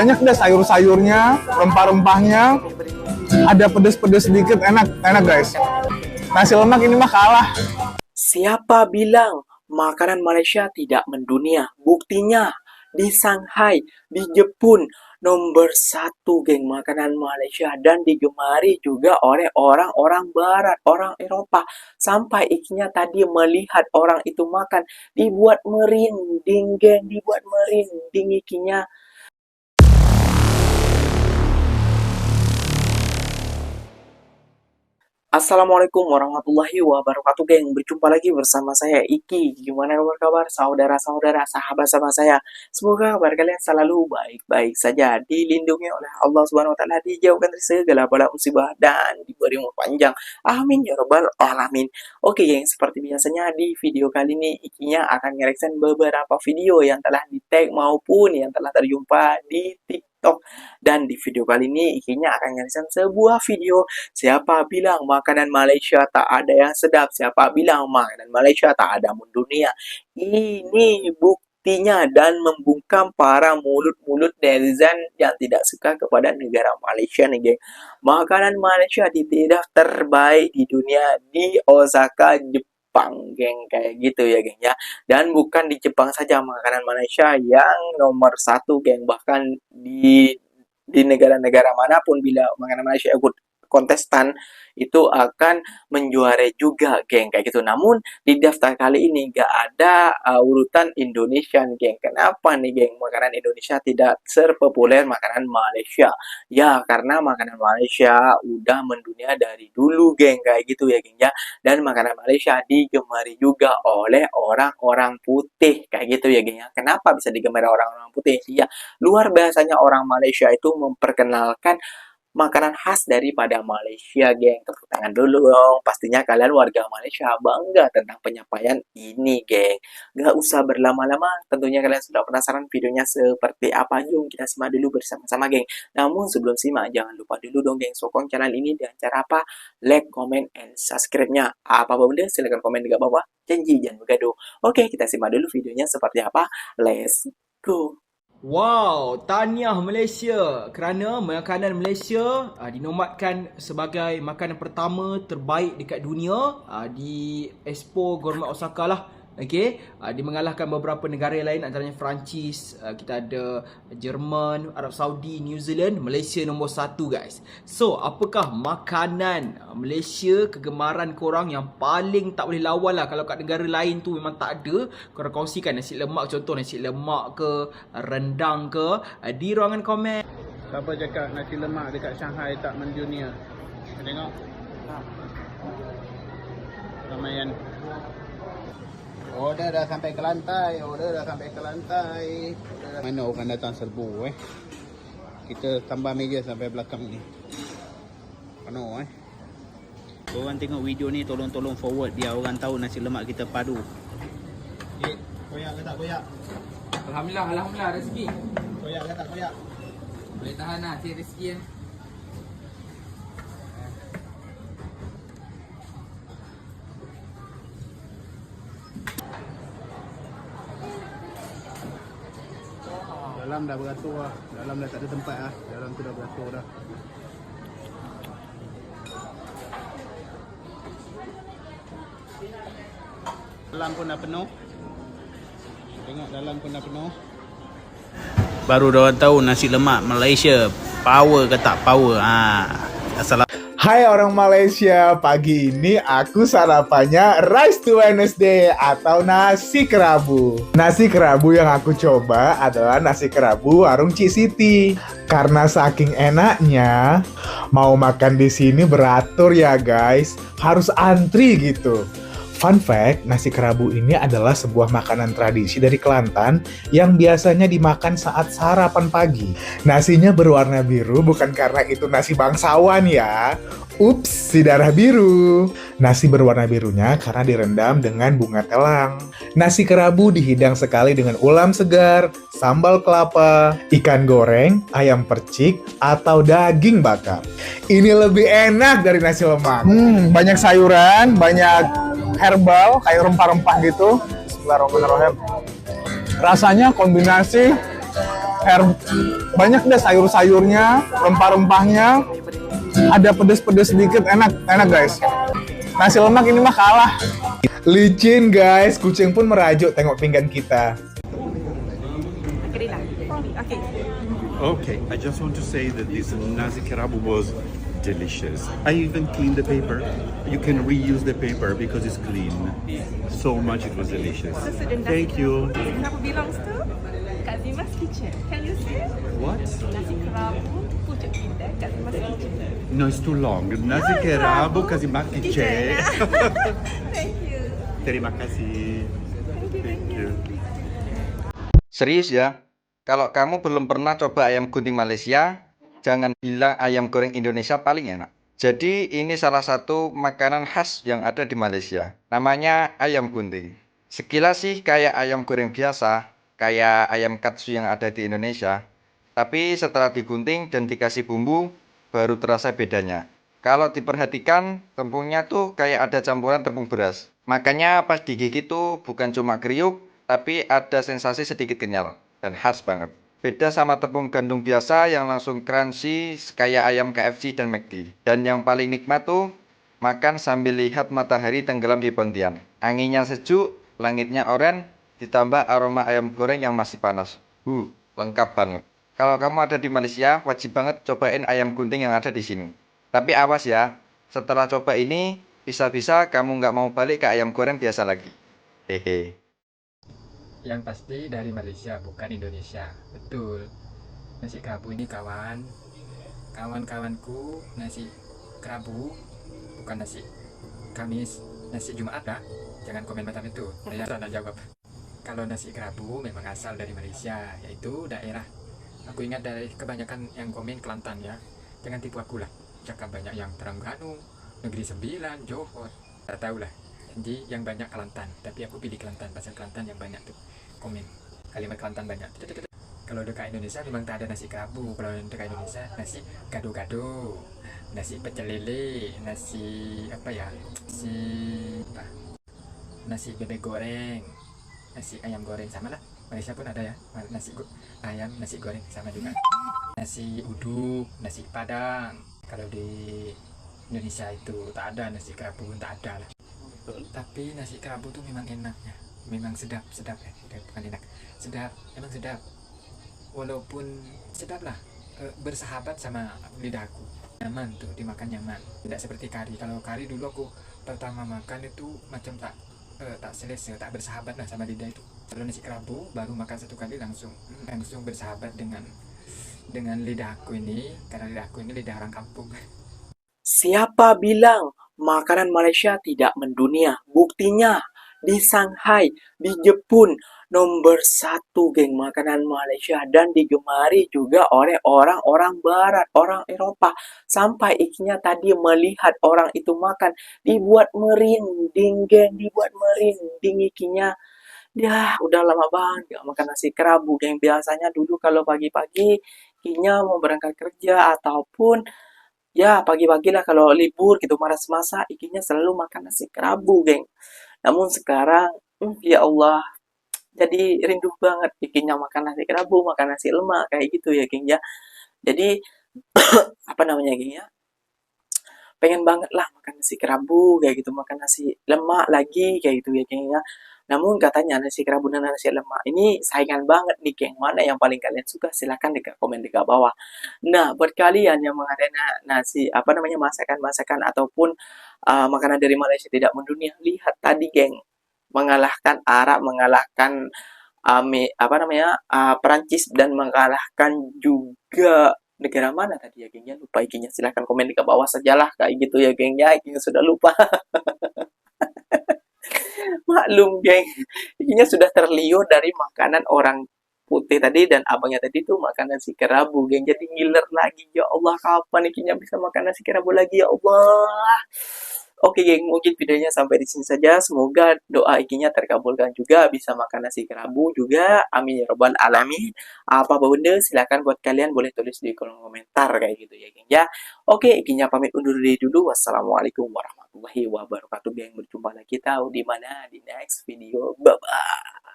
Banyak deh sayur-sayurnya, rempah-rempahnya, ada pedes-pedes sedikit, enak guys. Nasi lemak ini mah kalah. Siapa bilang makanan Malaysia tidak mendunia? Buktinya di Shanghai, di Jepun, nomor satu geng makanan Malaysia dan digemari juga oleh orang-orang Barat, orang Eropa. Sampai ikinya tadi melihat orang itu makan, dibuat merinding geng, dibuat merinding ikinya. Assalamualaikum warahmatullahi wabarakatuh geng. Berjumpa lagi bersama saya Iki. Gimana kabar saudara-saudara, sahabat-sahabat saya? Semoga kabar kalian selalu baik-baik saja, dilindungi oleh Allah Subhanahu wa taala, dijauhkan dari segala bala musibah dan diberi umur panjang. Amin ya rabbal alamin. Oke geng, seperti biasanya di video kali ini Ikinya akan nge-reaction beberapa video yang telah di-tag maupun yang telah terjumpa di TikTok. Dan di video kali ini Ikinya akan nge-reaction sebuah video. Siapa bilang makanan Malaysia tak ada yang sedap? Siapa bilang makanan Malaysia tak ada mendunia? Ini buktinya dan membungkam para mulut-mulut netizen yang tidak suka kepada negara Malaysia nih, geng. Makanan Malaysia tidak terbaik di dunia di Osaka, Jepang, geng, kayak gitu ya, geng ya. Dan bukan di Jepang saja makanan Malaysia yang nomor satu, geng. Bahkan di negara-negara manapun bila makanan Malaysia ikut kontestan itu akan menjuarai juga, geng, kayak gitu. Namun di daftar kali ini nggak ada urutan Indonesia, geng. Kenapa nih, geng? Makanan Indonesia tidak sepopuler makanan Malaysia. Ya, karena makanan Malaysia udah mendunia dari dulu, geng, kayak gitu ya, geng ya. Dan makanan Malaysia digemari juga oleh orang-orang putih, kayak gitu ya, geng ya. Kenapa bisa digemari orang-orang putih? Ya, luar biasanya orang Malaysia itu memperkenalkan makanan khas daripada Malaysia, geng. Tepuk tangan dulu dong. Pastinya kalian warga Malaysia bangga tentang penyampaian ini, geng. Gak usah berlama-lama. Tentunya kalian sudah penasaran videonya seperti apa. Yuk kita simak dulu bersama-sama, geng. Namun sebelum simak, jangan lupa dulu dong, geng. Sokong channel ini dengan cara apa? Like, comment, and subscribe-nya. Apa benda? Silahkan komen di bawah. Janji, jangan begaduh. Oke, kita simak dulu videonya seperti apa. Let's go. Wow, tahniah Malaysia kerana makanan Malaysia dinobatkan sebagai makanan pertama terbaik dekat dunia di Expo Gourmet Osaka lah. Okey, dia mengalahkan beberapa negara lain antaranya Perancis, kita ada Jerman, Arab Saudi, New Zealand, Malaysia nombor 1 guys. So, apakah makanan Malaysia kegemaran korang yang paling tak boleh lawan lah? Kalau kat negara lain tu memang tak ada, korang kongsikan nasi lemak, contoh nasi lemak ke, rendang ke, di ruangan komen. Siapa cakap nasi lemak dekat Shanghai tak mendunia? Tengok. Ramaian. Order dah sampai ke lantai. Mana orang datang serbu Kita tambah meja sampai belakang ni. Penuh Korang tengok video ni, tolong forward biar orang tahu nasi lemak kita padu. Koyak ke tak koyak? Alhamdulillah rezeki. Koyak ke tak koyak? Boleh tahan lah, cik rezeki ya. Dalam dah beratur lah. Dalam dah tak ada tempat lah. Dalam tu dah beratur dah. Dalam pun dah penuh. Tengok dalam pun dah penuh. Baru diorang tahu nasi lemak Malaysia power ke tak power. Assalamualaikum. Hai orang Malaysia, pagi ini aku sarapannya Rice to Wednesday atau nasi kerabu. Nasi kerabu yang aku coba adalah nasi kerabu warung Cik Siti. Karena saking enaknya, mau makan di sini beratur ya guys, harus antri gitu. Fun fact, nasi kerabu ini adalah sebuah makanan tradisi dari Kelantan yang biasanya dimakan saat sarapan pagi. Nasinya berwarna biru bukan karena itu nasi bangsawan ya. Ups, si darah biru. Nasi berwarna birunya karena direndam dengan bunga telang. Nasi kerabu dihidang sekali dengan ulam segar, sambal kelapa, ikan goreng, ayam percik, atau daging bakar. Ini lebih enak dari nasi lemak. Banyak sayuran, banyak herbal, kayak rempah-rempah gitu. Bismillahirrahmanirrahim. Rasanya kombinasi banyak deh sayur-sayurnya, rempah-rempahnya, ada pedes-pedes sedikit, enak guys. Nasi lemak ini mah kalah. Licin guys, kucing pun merajuk tengok pinggan kita. Okay, I just want to say that this nasi kerabu was delicious. I even cleaned the paper. You can reuse the paper because it's clean. So much it was delicious. Thank you. Kerabu belongs to Kak Zima's kitchen. Can you see? What? Nasi kerabu pucuk kita Kak Zima's kitchen. No, it's too long. Nasi kerabu kazimak kitchen. Thank you. Terima kasih. Thank you. Serius ya? Kalau kamu belum pernah coba ayam gunting Malaysia, jangan bilang ayam goreng Indonesia paling enak. Jadi ini salah satu makanan khas yang ada di Malaysia. Namanya ayam gunting. Sekilas sih kayak ayam goreng biasa, kayak ayam katsu yang ada di Indonesia. Tapi setelah digunting dan dikasih bumbu, baru terasa bedanya. Kalau diperhatikan, tepungnya tuh kayak ada campuran tepung beras. Makanya pas digigit tuh bukan cuma kriuk, tapi ada sensasi sedikit kenyal dan khas banget. Beda sama tepung gandum biasa yang langsung crunchy kayak ayam KFC dan McD. Dan yang paling nikmat tuh makan sambil lihat matahari tenggelam di Pontian. Anginnya sejuk, langitnya oranye, ditambah aroma ayam goreng yang masih panas. Lengkap banget. Kalau kamu ada di Malaysia, wajib banget cobain ayam gunting yang ada di sini. Tapi awas ya, setelah coba ini, bisa-bisa kamu nggak mau balik ke ayam goreng biasa lagi. Hehe. Yang pasti dari Malaysia, bukan Indonesia. Betul. Nasi kerabu ini kawan-kawanku nasi kerabu, bukan nasi Kamis, nasi Jumat lah. Jangan komen macam itu, saya tak nak jawab. Kalau nasi kerabu memang asal dari Malaysia, yaitu daerah. Aku ingat dari kebanyakan yang komen Kelantan ya. Jangan tipu aku lah. Cakap banyak yang Terengganu, Negeri Sembilan, Johor. Tak tahulah. Jadi yang banyak Kelantan, tapi aku pilih Kelantan, pasal Kelantan yang banyak tuh komen. Kalimat Kelantan banyak. Kalau dekat Indonesia memang tak ada nasi kerabu. Kalau dekat Indonesia nasi gado-gado, nasi pecel lele, nasi apa ya? Nasi bebek goreng, nasi ayam goreng sama lah. Malaysia pun ada ya, ayam nasi goreng sama juga. Nasi uduk, nasi padang. Kalau di Indonesia itu tak ada nasi kerabu, tak ada lah. Tapi nasi kerabu tuh memang enaknya, memang sedap bukan enak, sedap, emang sedap. Walaupun sedap lah, bersahabat sama lidahku, nyaman tuh dimakan nyaman. Tidak seperti kari. Kalau kari dulu aku pertama makan itu macam tak selesa, tak bersahabat lah sama lidah itu. Kalau nasi kerabu baru makan satu kali langsung bersahabat dengan lidahku ini, karena lidahku ini lidah orang kampung. Siapa bilang makanan Malaysia tidak mendunia? Buktinya di Shanghai, di Jepun, nomor 1 geng makanan Malaysia dan digemari juga oleh orang-orang barat, orang Eropa. Sampai ikinya tadi melihat orang itu makan, dibuat merinding geng, dibuat merinding ikinya. Ya, udah lama banget gak makan nasi kerabu geng. Biasanya dulu kalau pagi-pagi ikinya mau berangkat kerja ataupun ya pagi-pagi lah kalau libur gitu malas-masak ikinya selalu makan nasi kerabu geng. Namun sekarang ya Allah, jadi rindu banget ikinya makan nasi kerabu, makan nasi lemak kayak gitu ya geng ya. Jadi apa namanya geng ya, pengen banget lah makan nasi kerabu kayak gitu, makan nasi lemak lagi kayak gitu ya geng ya. Namun katanya nasi kerabu dan nasi lemak ini saingan banget nih geng. Mana yang paling kalian suka? Silahkan di komen di bawah. Nah, buat kalian yang mengenai nasi apa namanya masakan-masakan ataupun makanan dari Malaysia tidak mendunia, lihat tadi geng, mengalahkan Arab, mengalahkan Perancis dan mengalahkan juga negara mana tadi ya geng ya, lupa ikinya. Silahkan komen di bawah sajalah kayak gitu ya geng ya, ikinya sudah lupa. Maklum geng, ikinya sudah terliur dari makanan orang putih tadi dan abangnya tadi tuh makan nasi kerabu geng, jadi ngiler lagi. Ya Allah, kapan ikinya bisa makan nasi kerabu lagi ya Allah. Oke geng, mungkin videonya sampai di sini saja. Semoga doa ikinya terkabulkan juga, bisa makan nasi kerabu juga. Amin ya robbal alamin. Apa benda silakan buat kalian boleh tulis di kolom komentar kayak gitu ya geng ya. Oke, ikinya pamit undur diri dulu. Wassalamualaikum warahmatullahi wabarakatuh geng. Berjumpa lagi tahu di mana di next video. Bye bye.